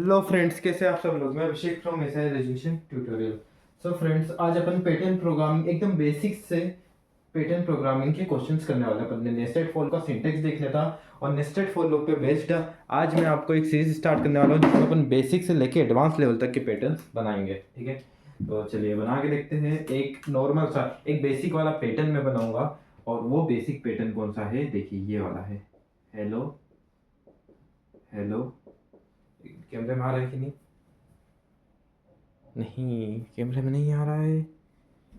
Hello friends, कैसे आप सब लोग। मैं Abhishek from SI resolution tutorial. So friends, आज अपन पैटर्न प्रोग्रामिंग एकदम बेसिक्स से पैटर्न प्रोग्रामिंग के क्वेश्चंस करने वाले हैं। अपन ने नेस्टेड फॉर का सिंटेक्स देख लिया था और नेस्टेड फॉर लूप पे बेस्ड आज मैं आपको एक सीरीज स्टार्ट करने वाला हूँ जिसमें अपन बेसिक से लेके एडवांस लेवल तक के पैटर्न्स बनाएंगे। ठीक है, तो चलिए बना के देखते हैं। एक नॉर्मल सा एक बेसिक वाला पैटर्न मैं बनाऊंगा और वो बेसिक पैटर्न कौन सा है, देखिए ये वाला है। हेलो हेलो, कैमरे में आ रहा है कि नहीं? नहीं, कैमरे में नहीं आ रहा है।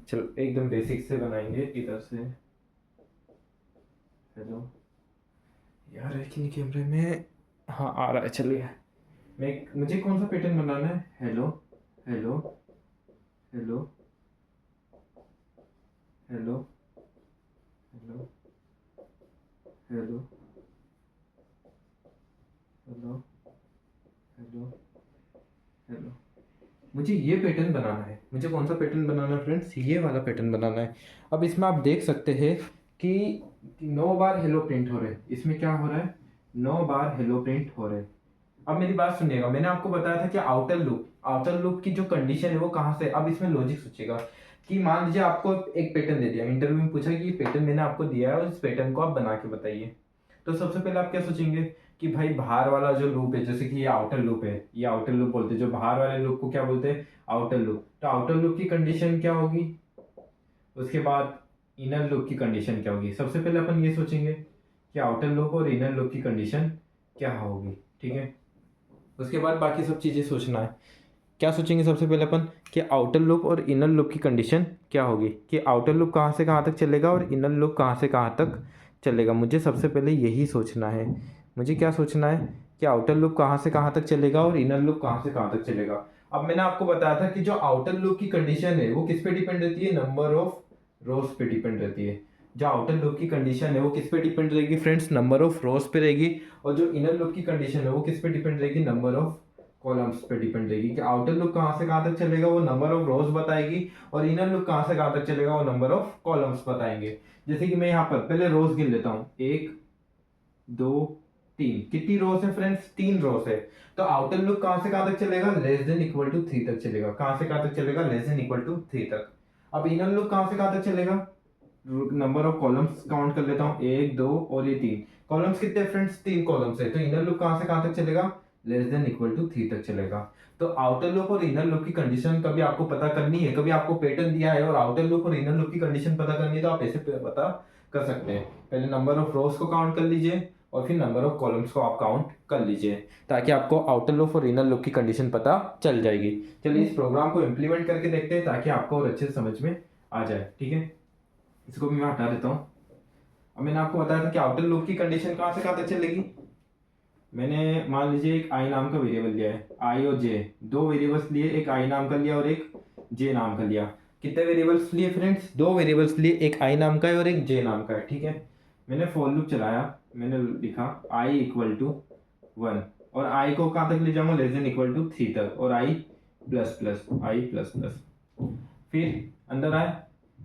चलो एकदम बेसिक से बनाएंगे इधर से। हेलो, यार है कि नहीं कैमरे में? हाँ आ रहा है। चलिए मुझे कौन सा पैटर्न बनाना है? Hello hello hello hello hello hello hello hello hello, मुझे ये पैटर्न बनाना है। मुझे कौन सा पैटर्न बनाना है फ्रेंड्स? ये वाला पैटर्न बनाना है। अब इसमें आप देख सकते हैं कि 9 बार हेलो प्रिंट हो रहे हैं। इसमें क्या हो रहा है? 9 बार हेलो प्रिंट हो रहे हैं। अब मेरी बात सुनिएगा, मैंने आपको बताया था कि आउटर लूप की जो कंडीशन है वो कहाँ से। अब इसमें लॉजिक सोचिएगा कि मान लीजिए आपको एक पैटर्न दे दिया, इंटरव्यू में पूछा कि ये पैटर्न मैंने आपको दिया है और इस पैटर्न को आप बना के बताइए। तो सबसे पहले आप क्या सोचेंगे कि भाई बाहर वाला जो लूप है, जैसे कि ये आउटर लूप है, ये आउटर लूप बोलते हैं। जो बाहर वाले लूप को क्या बोलते हैं? Outer loop. तो आउटर लूप की कंडीशन क्या होगी, उसके बाद इनर लूप की कंडीशन क्या होगी। सबसे पहले अपन ये सोचेंगे कि आउटर लूप और इनर लूप की कंडीशन क्या होगी। ठीक है, उसके बाद बाकी सब चीज़ें सोचना है। क्या सोचेंगे सबसे पहले अपन कि आउटर लूप और इनर लूप की कंडीशन क्या होगी, कि आउटर लूप कहाँ से कहाँ तक चलेगा और इनर लूप कहाँ से कहाँ तक चलेगा। मुझे सबसे पहले यही सोचना है। मुझे क्या सोचना है कि आउटर लूप कहाँ से कहाँ तक चलेगा और इनर लूप कहाँ से कहाँ तक चलेगा। अब मैंने आपको बताया था कि जो आउटर लूप की कंडीशन है वो किस पे डिपेंड रहती है? नंबर ऑफ रोज पे डिपेंड रहती है। जो आउटर लूप की कंडीशन है वो किस पे डिपेंड रहेगी फ्रेंड्स? नंबर ऑफ रोज पे रहेगी। और जो इनर लूप की कंडीशन है वो किस पे डिपेंड रहेगी? नंबर ऑफ कॉलम्स पे डिपेंड रहेगी। कि आउटर लूप कहाँ से कहाँ तक चलेगा वो नंबर ऑफ रोज बताएगी और इनर लूप कहाँ से कहाँ तक चलेगा वो नंबर ऑफ कॉलम्स बताएंगे। जैसे कि मैं यहाँ पर पहले रोज गिन लेता हूँ। 1 2 3। कितनी रोज है फ्रेंड्स? 3 रोज है। तो आउटर लूप कहाँ से कहाँ तक चलेगा? लेस देन इक्वल टू 3 तक चलेगा। कहाँ से कहाँ तक चलेगा? लेस देन इक्वल टू 3 तक। अब इनर लूप कहाँ से कहाँ तक चलेगा? नंबर ऑफ कॉलम्स काउंट कर लेता हूँ। 1 2 और ये 3 कॉलम्स। कितने फ्रेंड्स? 3 कॉलम्स है। तो इनर लूप कहाँ से कहाँ तक चलेगा? लेस देन इक्वल टू 3 तक चलेगा। तो आउटर लूप और इनर लूप की कंडीशन कभी आपको पता करनी है, कभी आपको पैटर्न दिया है और आउटर लूप और इनर लूप की कंडीशन पता करनी है, तो आप ऐसे पता कर सकते हैं। पहले नंबर ऑफ रोज को काउंट कर लीजिए और फिर नंबर ऑफ कॉलम्स को आप काउंट कर लीजिए, ताकि आपको आउटर लूप और इनर लूप की कंडीशन पता चल जाएगी। चलिए इस प्रोग्राम को इम्प्लीमेंट करके देखते हैं ताकि आपको और अच्छे से समझ में आ जाए। ठीक है, इसको भी मैं हटा देता हूँ। अब मैंने आपको बताया था कि आउटर लूप की कंडीशन कहाँ से कहाँ तक चलेगी। मैंने मान लीजिए एक आई नाम का वेरिएबल लिया है, आई और जे, दो वेरिएबल्स लिए। एक आई नाम का लिया और एक जे नाम का लिया। कितने वेरिएबल्स लिए फ्रेंड्स? दो वेरिएबल्स लिए, एक आई नाम का है और एक जे नाम का है। ठीक है, मैंने फॉर लूप चलाया। मैंने लिखा आई इक्वल टू 1 और आई को कहाँ तक ले जाऊंगा? लेस देन इक्वल टू 3 तक। और i plus plus, i plus plus. फिर अंदर आए,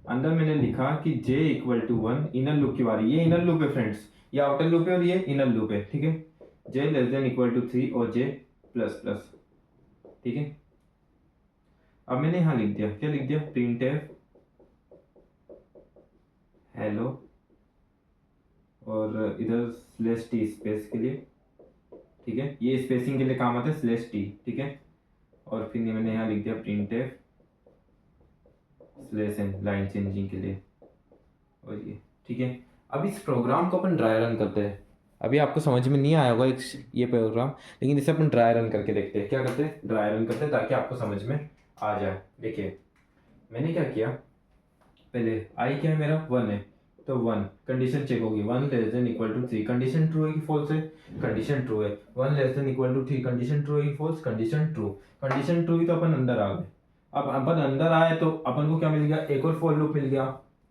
अंदर मैंने लिखा कि j equal to 1। Inner loop की बारी। ये इनर लूप है फ्रेंड्स, ये आउटर लूप है और ये इनर लूप है। ठीक है, j less than equal to 3 और j प्लस प्लस। ठीक है, अब मैंने यहाँ लिख दिया, क्या लिख दिया? प्रिंटफ हेलो और इधर स्लैश टी स्पेस के लिए। ठीक है, ये स्पेसिंग के लिए काम आता है स्लैश टी। ठीक है, और फिर मैंने यहाँ लिख दिया printf slash n, line changing के लिए। और ये ठीक है। अब इस प्रोग्राम को अपन ड्राई रन करते हैं। अभी आपको समझ में नहीं आया होगा एक ये प्रोग्राम, लेकिन इसे अपन ड्राई रन करके देखते हैं। क्या करते हैं? ड्राई रन करते हैं ताकि आपको समझ में आ जाए। देखिए मैंने क्या किया, पहले आई क्या है मेरा? 1 है। तो 1 कंडीशन चेक होगी। 1 less than equal to 3, condition true है कि फॉल्स है? कंडीशन ट्रू है। 1 less than equal to 3, condition true है कि false? Condition true. Condition true ही तो अपन अंदर आ गए। अब अपन अंदर आए तो अपन को क्या मिल गया? एक और फॉर लूप मिल गया।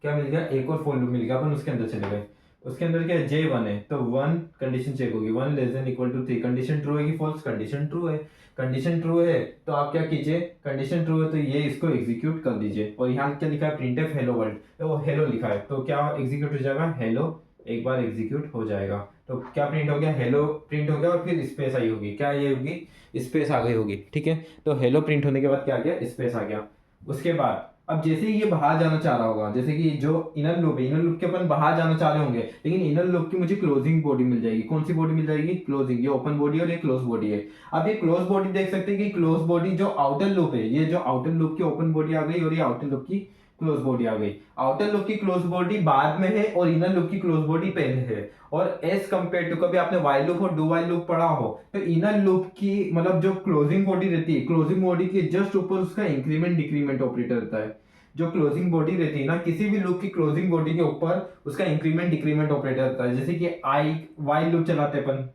क्या मिल गया? एक और फॉर लूप मिल गया। अपन उसके अंदर चले गए। उसके अंदर क्या है? J1 है। तो 1 कंडीशन चेक होगी। 1 less than equal to 3, condition true है कि फॉल्स? कंडीशन ट्रू है। कंडीशन ट्रू है तो आप क्या कीजिए? कंडीशन ट्रू है तो ये इसको एग्जीक्यूट कर दीजिए। और यहाँ क्या लिखा है? Printf hello world. तो वो हेलो लिखा है तो क्या एग्जीक्यूट हो जाएगा? हेलो एक बार एग्जीक्यूट हो जाएगा। तो क्या प्रिंट हो गया, हेलो प्रिंट हो गया और फिर स्पेस आई होगी, क्या ये होगी, स्पेस आ गई होगी। ठीक है, तो हेलो प्रिंट होने के बाद क्या आ गया, स्पेस आ गया। उसके बाद अब जैसे ही ये बाहर जाना चाह रहा होगा, जैसे कि जो इनर लूप है, इनर लूप के अपन बाहर जाना चाह रहे होंगे, लेकिन इनर लूप की मुझे क्लोजिंग बॉडी मिल जाएगी। कौन सी बॉडी मिल जाएगी, क्लोजिंग। ये ओपन बॉडी और ये क्लोज बॉडी है। अब ये क्लोज बॉडी देख सकते हैं कि क्लोज बॉडी जो आउटर लूप है, ये जो आउटर लूप की ओपन बॉडी आ गई और ये आउटर लूप की क्लोज बॉडी आ गई। आउटर लूप की क्लोज बॉडी बाद में है और इनर लूप की क्लोज बॉडी पहले है। और एज कंपेयर टू, कभी आपने वाइल लूप और डू वाइल लूप पढ़ा हो, तो इनर लूप की मतलब जो क्लोजिंग बॉडी रहती है, क्लोजिंग बॉडी के जस्ट ऊपर उसका इंक्रीमेंट डिक्रीमेंट ऑपरेटर रहता है। जो क्लोजिंग बॉडी रहती है ना, किसी भी लूप की क्लोजिंग बॉडी के ऊपर उसका इंक्रीमेंट डिक्रीमेंट ऑपरेटर रहता है। जैसे कि आई वाइल लूप चलाते अपन,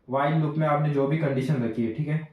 वाइल लूप में आपने जो भी कंडीशन रखी है, ठीक है,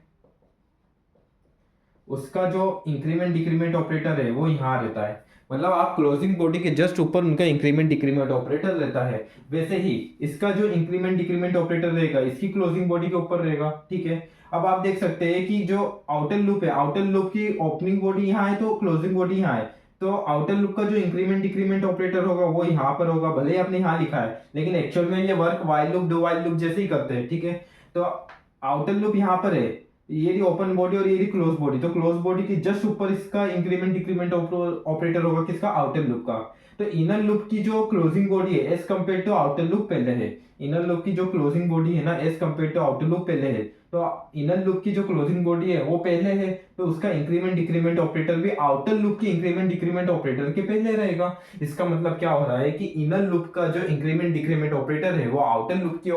उसका जो इंक्रीमेंट डिक्रीमेंट ऑपरेटर है वो यहाँ रहता है। मतलब आप क्लोजिंग बॉडी के जस्ट ऊपर उनका इंक्रीमेंट डिक्रीमेंट ऑपरेटर रहता है, वैसे ही इसका जो इंक्रीमेंट डिक्रीमेंट ऑपरेटर रहेगा इसकी क्लोजिंग बॉडी के ऊपर रहेगा। ठीक है, अब आप देख सकते हैं कि जो आउटर लूप है, आउटर लूप की ओपनिंग बॉडी यहाँ है तो क्लोजिंग बॉडी यहाँ है, तो आउटर लूप का जो इंक्रीमेंट डिक्रीमेंट ऑपरेटर होगा वो यहाँ पर होगा। भले ही आपने यहाँ लिखा है, लेकिन एक्चुअल में ये work while loop do while loop जैसे ही करते हैं। ठीक है, तो आउटर लूप यहाँ पर है, ये रही ओपन बॉडी और ये रही क्लोज बॉडी, तो क्लोज बॉडी के जस्ट ऊपर इसका इंक्रीमेंट डिक्रीमेंट ऑपरेटर होगा किसका, आउटर लूप का। तो इनर लूप की जो क्लोजिंग बॉडी है as compared to outer loop पहले है। इनर लूप की जो क्लोजिंग बॉडी है ना as compared to outer loop पहले है, तो इनर लूप की जो क्लोजिंग बॉडी है वो पहले है, तो उसका इंक्रीमेंट डिक्रीमेंट ऑपरेटर भी आउटर लूप की इंक्रीमेंट डिक्रीमेंट ऑपरेटर के पहले रहेगा। इसका मतलब क्या हो रहा है कि इनर लूप का जो इंक्रीमेंट डिक्रीमेंट ऑपरेटर है वो आउटर लूप की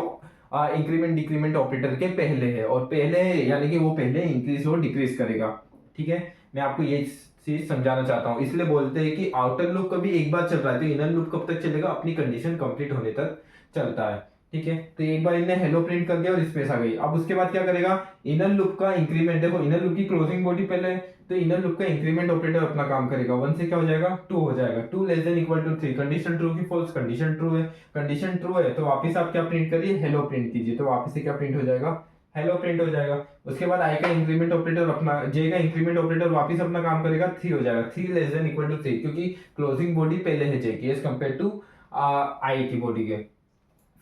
इंक्रीमेंट डिक्रीमेंट ऑपरेटर के पहले है, और पहले है यानी कि वो पहले इंक्रीज और डिक्रीज करेगा। ठीक है, मैं आपको ये चीज समझाना चाहता हूँ। इसलिए बोलते हैं कि आउटर लूप कभी एक बार चल रहा है तो इनर लूप कब तक चलेगा, अपनी कंडीशन कंप्लीट होने तक चलता है। ठीक है, तो एक बार इन्हें हेलो प्रिंट कर दिया और स्पेस आ गई। अब उसके बाद क्या करेगा, इनर लूप का इंक्रीमेंट, देखो इनर लूप की क्लोजिंग बॉडी पहले है, तो इनर लूप का इंक्रीमेंट ऑपरेटर अपना काम करेगा। 1 से क्या हो जाएगा, 2 हो जाएगा। 2 less than equal to 3, condition true की फॉल्स, कंडीशन ट्रू है। कंडीशन ट्रू है तो वापस आप क्या प्रिंट करिए, हेलो प्रिंट कीजिए, तो वापस से क्या प्रिंट हो जाएगा, हेलो प्रिंट हो जाएगा। उसके बाद आई का इंक्रीमेंट ऑपरेटर अपना, जे का इंक्रीमेंट ऑपरेटर वापस अपना काम करेगा, 3 हो जाएगा। 3 लेस देन इक्वल टू 3, क्योंकि क्लोजिंग बॉडी पहले है जे की एज कंपेयर टू आई की बॉडी के।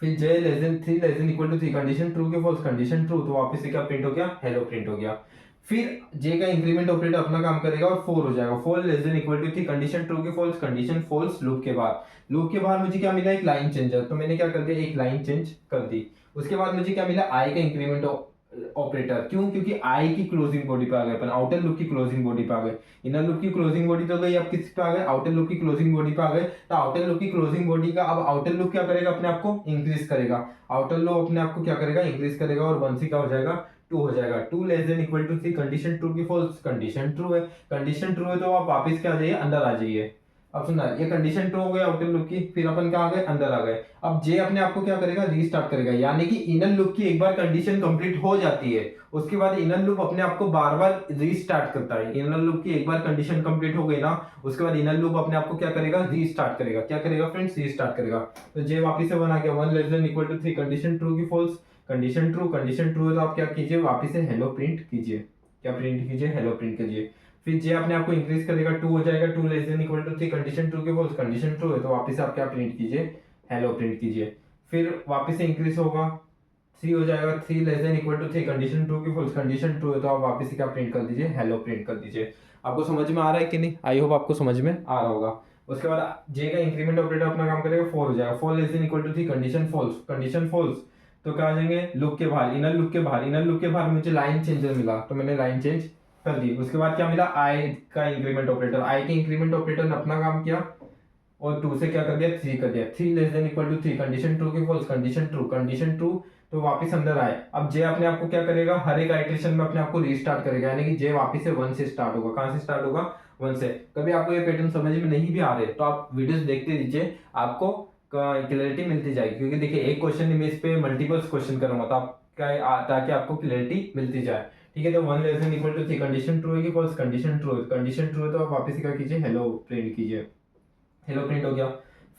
फिर J less than 3 less than equal to 3, condition true के फॉल्स, कंडीशन ट्रू, तो वापस से क्या प्रिंट हो गया, हेलो प्रिंट हो गया। फिर जे का इंक्रीमेंट ऑपरेटर अपना काम करेगा और 4 हो जाएगा। 4 less than equal to 3, condition true के फॉल्स, कंडीशन फॉल्स। लूप के बाद, लूप के बाद मुझे क्या मिला, एक लाइन चेंजर, तो मैंने क्या कर दिया, एक लाइन चेंज कर दी। उसके बाद मुझे क्या मिला, आई का इंक्रीमेंट ऑपरेटर। क्यों, क्योंकि आई की क्लोजिंग बॉडी पे आ गए अपन, आउटर लूप की क्लोजिंग बॉडी पे आ गए। इनर लूप की क्लोजिंग बॉडी तो गई, अब किस पे आ गए, आउटर लूप की क्लोजिंग बॉडी पे आ गए। तो आउटर लूप की क्लोजिंग बॉडी का अब आउटर लूप क्या करेगा, अपने आप को इंक्रीज करेगा। आउटर लूप अपने आप को क्या करेगा, इंक्रीज करेगा, और 1 से क्या हो जाएगा, 2 हो जाएगा। 2 less than equal to 3, condition true की फॉल्स, कंडीशन ट्रू है। कंडीशन ट्रू है तो आप वापस क्या आ जाइए, अंदर आ जाइए। अब सुनना, ये कंडीशन ट्रू हो गया आउटर लूप की, फिर अपन क्या आ गए, अंदर आ गए। अब जे अपने आप को क्या करेगा, रीस्टार्ट करेगा, यानी कि इनर लूप की एक बार कंडीशन कंप्लीट हो जाती है, उसके बाद इनर लूप अपने आप को बार बार रीस्टार्ट करता है। इनर लूप की एक बार कंडीशन कंप्लीट हो गई ना, उसके बाद इनर लूप अपने आप को क्या करेगा, रीस्टार्ट करेगा। क्या करेगा फ्रेंड्स, रीस्टार्ट करेगा। तो जे वापस से 1 आ गया। 1 less than equal to 3, condition true की false, condition true, condition true है तो आप क्या कीजिए, वापस से हेलो प्रिंट कीजिए। क्या प्रिंट कीजिए, हेलो प्रिंट कीजिए। फिर जे अपने आप को इंक्रीज करेगा, 2 हो जाएगा। 2 less than equal to 3, condition true के फॉल्स, कंडीशन ट्रू है तो वापस आप क्या प्रिंट कीजिए, हेलो प्रिंट कीजिए। फिर वापस से इंक्रीज होगा, 3 हो जाएगा। 3 less than equal to 3, condition true की फॉल्स, कंडीशन ट्रू है तो आप वापस से क्या प्रिंट कर दीजिए, हेलो प्रिंट कर दीजिए। आपको समझ में आ रहा है कि नहीं, आई होप आपको समझ में आ रहा होगा। उसके बाद जे का इंक्रीमेंट ऑपरेटर अपना काम करेगा, 4 हो जाएगा। 4 less than equal to 3, condition false, condition false, तो क्या आ जाएंगे, लूप के बाहर, इनर लूप के बाहर। इनर लूप के बाहर मुझे लाइन चेंजर मिला तो मैंने लाइन चेंज कर दी। उसके बाद क्या मिला, आई का इंक्रीमेंट ऑपरेटर। आई के इंक्रीमेंट ऑपरेटर ने अपना काम किया और 2 से क्या कर दिया, 3 कर दिया। 3 less than equal to 3, condition true की false, condition true, condition true, तो वापस अंदर आए। अब जे अपने आप को क्या करेगा, हर एक आइटरेशन में अपने आप को रीस्टार्ट करेगा, यानी कि जे वापस से 1 से स्टार्ट होगा। कहां से स्टार्ट होगा, 1 से। कभी आपको ये पैटर्न समझ में नहीं भी आ रहे तो आप वीडियोस देखते दीजिए, आपको क्लैरिटी मिलती जाएगी। क्योंकि देखिए एक क्वेश्चन में इस पे मल्टीपल्स क्वेश्चन करूंगा तो आप ताकि आपको क्लैरिटी मिलती जाए। ठीक है, तो 1 less than equal to 3, condition true है कि फॉल्स, कंडीशन ट्रू है। कंडीशन ट्रू है तो आप वापस क्या कीजिए, हेलो प्रिंट कीजिए, हेलो प्रिंट हो गया।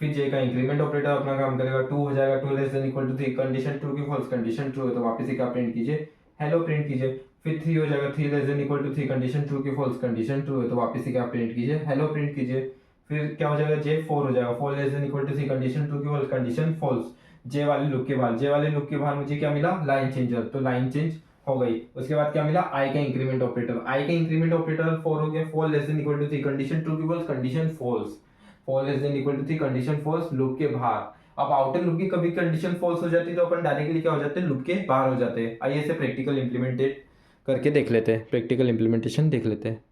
फिर जे का इंक्रीमेंट ऑपरेटर अपना काम करेगा, 2 हो जाएगा। 2 less than equal to 3, condition true की फॉल्स, कंडीशन ट्रू है तो वापस से क्या प्रिंट कीजिए, हेलो प्रिंट कीजिए। फिर 3 हो जाएगा। 3 less than equal to 3, condition true की फॉल्स, कंडीशन ट्रू है तो वापस से क्या प्रिंट कीजिए, हेलो प्रिंट कीजिए। फिर क्या हो जाएगा, जे 4 हो जाएगा। 4 less than equal to 3, condition true की फॉल्स, कंडीशन फॉल्स। जे वाले लूप के बाहर मुझे क्या मिला, लाइन चेंजर, तो लाइन चेंज हो गई। उसके बाद क्या मिला, आई का इंक्रीमेंट ऑपरेटर, आई का इंक्रीमेंट ऑपरेटर 4 हो गया, 4 less than equal to 3, condition true की false, condition false, 4 less than equal to 3, condition false, loop के बाहर। अब आउटर लूप की कभी कंडीशन फॉल्स हो जाती है तो अपन डायरेक्टली क्या हो जाते हैं, लूप के बाहर हो जाते हैं। आइए इसे प्रैक्टिकल इंप्लीमेंटेड करके देख लेते हैं, प्रैक्टिकल इंप्लीमेंटेशन देख लेते हैं।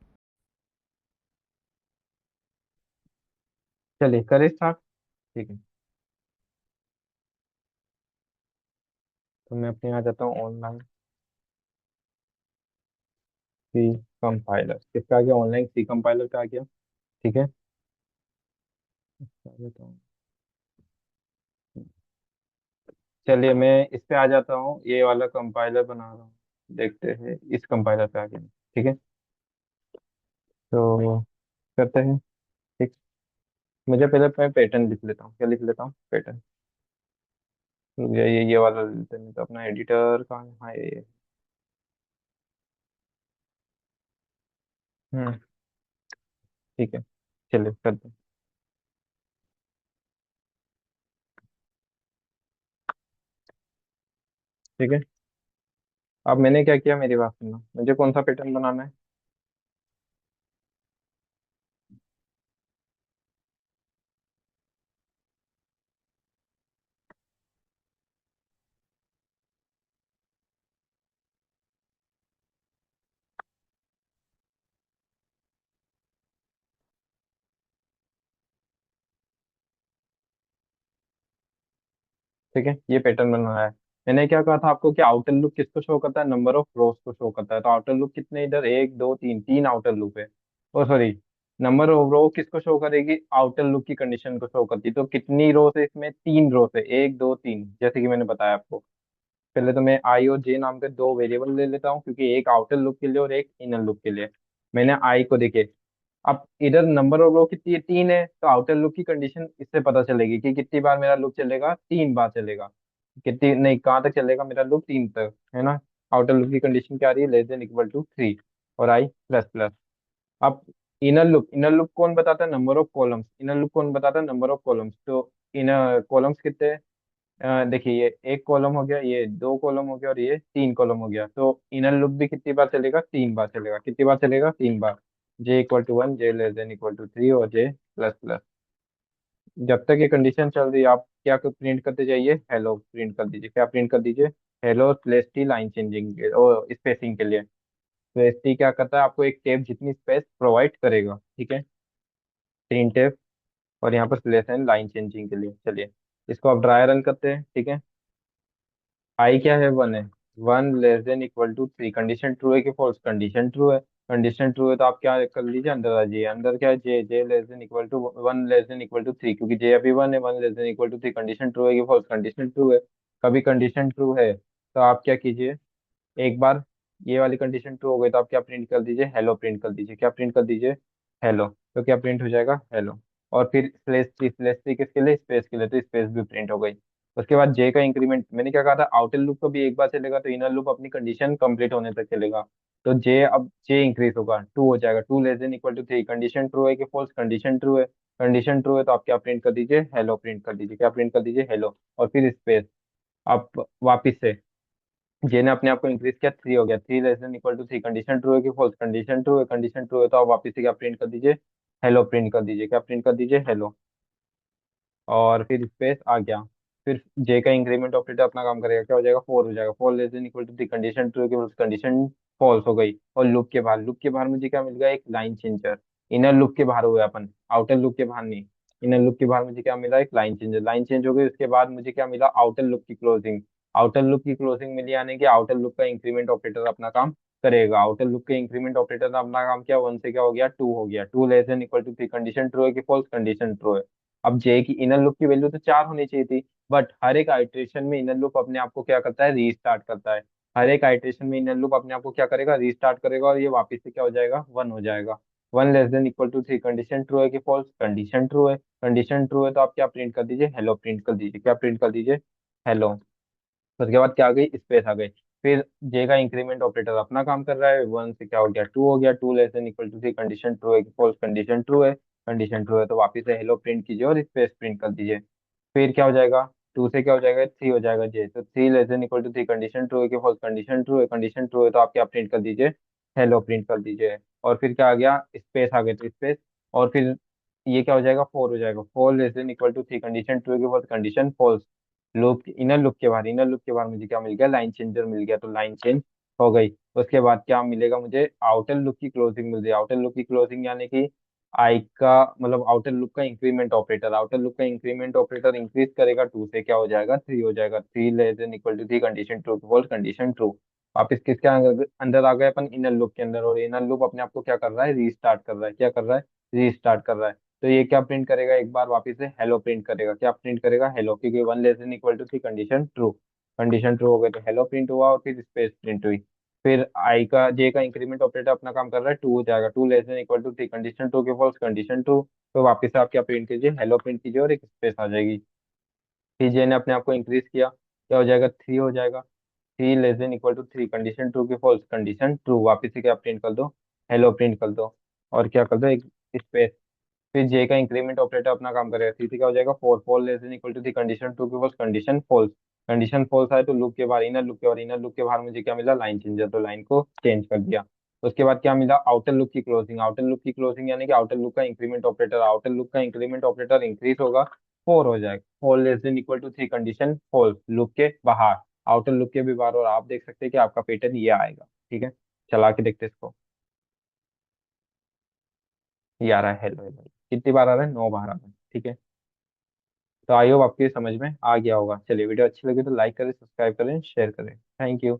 चलिए करें स्टार्ट। ठीक है, तो मैं अपने यहाँ जाता हूँ ऑनलाइन सी कंपाइलर, किसका आ गया, ऑनलाइन सी कंपाइलर का आ गया। ठीक है, आ जाता हूँ। चलिए मैं इस पे आ जाता हूँ, ये वाला कंपाइलर बना रहा हूँ, देखते हैं इस कंपाइलर पे आ गया। ठीक है, तो करते हैं। ठीक, मुझे पहले मैं पैटर्न लिख लेता हूँ, क्या लिख लेता हूँ, पैटर्न। ये वाला ले लेते हैं, नहीं तो अपना एडिटर कहाँ है, हाँ ये। हम्म, ठीक है, चलिए करते हैं। ठीक है, अब मैंने क्या किया, मेरी बात सुनना, मुझे कौन सा पैटर्न बनाना है। ठीक है, ये पैटर्न बन रहा है। मैंने क्या कहा था आपको कि आउटर लूप किसको शो करता है, नंबर ऑफ रोज को शो करता है। तो आउटर लूप कितने, इधर एक दो तीन, तीन आउटर लूप है। ओ सॉरी, नंबर ऑफ रो किसको शो करेगी, आउटर लूप की कंडीशन को शो करती है। तो कितनी रोज है इसमें, तीन रोज है, एक दो तीन, जैसे कि मैंने बताया आपको। पहले तो मैं आई और जे नाम के दो वेरिएबल ले लेता हूँ, क्योंकि एक आउटर लूप के लिए और एक इनर लूप के लिए। मैंने आई को देखे, अब इधर नंबर ऑफ रो कितनी है, तीन है, तो आउटर लूप की कंडीशन इससे पता चलेगी कि कितनी बार मेरा लूप चलेगा, तीन बार चलेगा। कितनी नहीं, कहाँ तक चलेगा मेरा लूप, तीन तक, है ना। आउटर लूप की कंडीशन क्या आ रही है, less than equal to three, और आई प्लस प्लस। अब इनर लूप कौन बताता है, number of columns, inner loop कौन बताता है, नंबर ऑफ कॉलम्स। तो इनर कॉलम्स कितने हैं? देखिए, ये एक कॉलम हो गया, ये दो कॉलम हो गया, और ये तीन कॉलम हो गया। तो इनर लूप भी कितनी बार चलेगा, तीन बार चलेगा। कितनी बार चलेगा, तीन बार। J equal to one, J less than equal to three, और जे प्लस प्लस। जब तक ये कंडीशन चल रही है, आप क्या प्रिंट करते जाइए, हेलो प्रिंट कर दीजिए। क्या प्रिंट कर दीजिए, hello slash T, line changing और स्पेसिंग के लिए। तो एस टी क्या करता है, आपको एक टेप जितनी स्पेस प्रोवाइड करेगा। ठीक है, तीन टेप, और यहाँ पर स्लेश एंड लाइन चेंजिंग के लिए। चलिए इसको आप ड्राई रन करते हैं। ठीक है, आई क्या है, वन है, one less than equal to three, condition true है कि फॉल्स, कंडीशन ट्रू है। कंडीशन ट्रू है तो आप क्या कर लीजिए, अंदर आ जाइए। अंदर क्या है, J, J less than equal to one, less than equal to three, क्योंकि जे अभी वन है, one less than equal to three, condition true है कि फॉल्स, कंडीशन ट्रू है। कभी कंडीशन ट्रू है तो आप क्या कीजिए, एक बार ये वाली कंडीशन ट्रू हो गई तो आप क्या प्रिंट कर दीजिए, हेलो प्रिंट कर दीजिए। क्या प्रिंट कर दीजिए, हेलो। तो क्या प्रिंट हो जाएगा, हेलो। और फिर स्लेश थ्री, स्लेश थ्री किसके लिए, स्पेस के लिए, तो स्पेस भी प्रिंट हो गई। उसके बाद जे का इंक्रीमेंट, मैंने क्या कहा था, आउटर लूप को भी एक बार चलेगा, तो इनर लूप अपनी कंडीशन कंप्लीट होने तक चलेगा। तो जे, अब जे इंक्रीज होगा, टू हो जाएगा, two less than equal to three, condition true है कि फॉल्स, कंडीशन ट्रू है। कंडीशन ट्रू है तो आप क्या प्रिंट कर दीजिए, हेलो प्रिंट कर दीजिए। क्या प्रिंट कर दीजिए, हेलो। और फिर स्पेस। आप वापिस से, जे ने अपने आप को इंक्रीज किया, थ्री हो गया, three less than equal to three, condition true है कि फॉल्स, कंडीशन ट्रू है, कंडीशन ट्रू है तो आप वापस से क्या प्रिंट कर दीजिए, हेलो प्रिंट कर दीजिए। क्या प्रिंट कर दीजिए, हेलो। और फिर स्पेस आ गया। फिर जे का इंक्रीमेंट ऑपरेटर अपना काम करेगा, क्या हो जाएगा, फोर हो जाएगा, four less than equal to three, condition true है कि कंडीशन फॉल्स हो गई। और लूप के बाहर, लूप के बाहर मुझे क्या मिल गया, एक लाइन चेंजर। इनर लूप के बाहर हुए अपन, आउटर लूप के बाहर नहीं। इनर लूप के बाहर मुझे क्या मिला, एक लाइन चेंजर, लाइन चेंज हो गई। उसके बाद मुझे क्या मिला, आउटर लूप की क्लोजिंग। आउटर लूप की क्लोजिंग मिली, यानी कि आउटर लूप का इंक्रीमेंट ऑपरेटर अपना काम करेगा। आउटर लूप के इंक्रीमेंट ऑपरेटर ने अपना काम किया, वन से क्या हो गया, टू हो गया, two less than equal to three, condition true है कि फॉल्स, कंडीशन ट्रू है। अब जे की इनर लूप की वैल्यू तो चार होनी चाहिए थी, बट हर एक आइट्रेशन में इनर लूप अपने आप को क्या करता है, रीस्टार्ट करता है। हर एक आइट्रेशन में इनर लूप अपने आप को क्या करेगा, रीस्टार्ट करेगा, और ये वापस से क्या हो जाएगा, वन हो जाएगा। One less than equal to three, condition true है कि फॉल्स, कंडीशन ट्रू है। कंडीशन ट्रू है तो आप क्या प्रिंट कर दीजिए, हेलो प्रिंट कर दीजिए। क्या प्रिंट कर दीजिए, हेलो। उसके बाद क्या आ गई, स्पेस आ गई। फिर जे का इंक्रीमेंट ऑपरेटर अपना काम कर रहा है, वन से क्या हो गया, टू हो गया, two less than equal to three, condition true है कि फॉल्स, कंडीशन ट्रू है। कंडीशन ट्रू है तो वापस से हेलो प्रिंट कीजिए और स्पेस प्रिंट कर दीजिए। फिर क्या हो जाएगा, टू से क्या हो जाएगा, थ्री हो जाएगा जे, तो three less than equal to three, condition true है कि फॉल्स, कंडीशन ट्रू है, कंडीशन ट्रू है तो आप क्या प्रिंट कर दीजिए, हेलो प्रिंट कर दीजिए। और फिर क्या आ गया, स्पेस आ गया तो स्पेस, और फिर ये क्या हो जाएगा, फोर हो जाएगा, four less than equal to three, condition true है कि false, condition false. Loop, inner loop के बाहर, इनर लूप के बाहर मुझे क्या मिल गया, लाइन चेंजर मिल गया, तो लाइन चेंज हो गई। उसके बाद क्या मिलेगा मुझे, आउटर लूप की क्लोजिंग मिल रही है, आउटर लूप की क्लोजिंग यानी कि आई का मतलब आउटर लूप का इंक्रीमेंट ऑपरेटर, आउटर लूप का इंक्रीमेंट ऑपरेटर इंक्रीज करेगा टू से, क्या हो जाएगा, थ्री हो जाएगा, three less than equal to three, condition true, false, condition true. वापिस किसके अंदर आ गए अपन, इनर लूप के अंदर, और इनर लूप अपने आप को क्या कर रहा है, रीस्टार्ट कर रहा है, क्या कर रहा है, रीस्टार्ट कर रहा है। तो ये क्या प्रिंट करेगा, एक बार वापिस से हेलो प्रिंट करेगा, क्या प्रिंट करेगा, हेलो, क्योंकि one less than equal to three, condition true, condition true हो गई तो हेलो प्रिंट हुआ, और फिर स्पेस प्रिंट हुई। फिर आई का, जे का इंक्रीमेंट ऑपरेटर अपना काम कर रहा है, टू हो जाएगा, two less than equal to three, condition true के फॉल्स, कंडीशन टू। तो वापस से आप क्या प्रिंट कीजिए, हेलो प्रिंट कीजिए और एक स्पेस आ जाएगी। फिर जे ने अपने आप को इंक्रीज किया, क्या हो जाएगा, थ्री हो जाएगा, three less than equal to three, condition true की फॉल्स, कंडीशन ट्रू, वापस से क्या प्रिंट कर दो, हेलो प्रिंट कर दो, और क्या कर दो, एक स्पेस। फिर जे का इंक्रीमेंट ऑपरेटर अपना काम करेगा, सी से क्या हो जाएगा, four, four less than equal to three, condition true के false, condition false, condition false आए तो लूप के बाहर, इनर लूप के बाहर, इनर लूप के बाहर मुझे क्या मिला, लाइन चेंजर, तो लाइन को चेंज कर दिया। उसके बाद क्या मिला, आउटर लूप की क्लोजिंग, आउटर लूप की क्लोजिंग यानी कि आउटर लूप का इंक्रीमेंट ऑपरेटर, आउटर लूप का इंक्रीमेंट ऑपरेटर इंक्रीज होगा, फोर हो जाएगा, four less than equal to three, condition false, loop के बाहर, आउटर लूप के भी बाहर, और आप देख सकते हैं कि आपका पैटर्न ये आएगा। ठीक है, चला के देखते हैं इसको। ये आ रहा है, हेलो हेलो, कितनी बार आ रहा है, 9 बार आ रहा है। ठीक है, तो आई होप आपकी समझ में आ गया होगा। चलिए, वीडियो अच्छी लगी तो लाइक करें, सब्सक्राइब करें, शेयर करें। Thank you.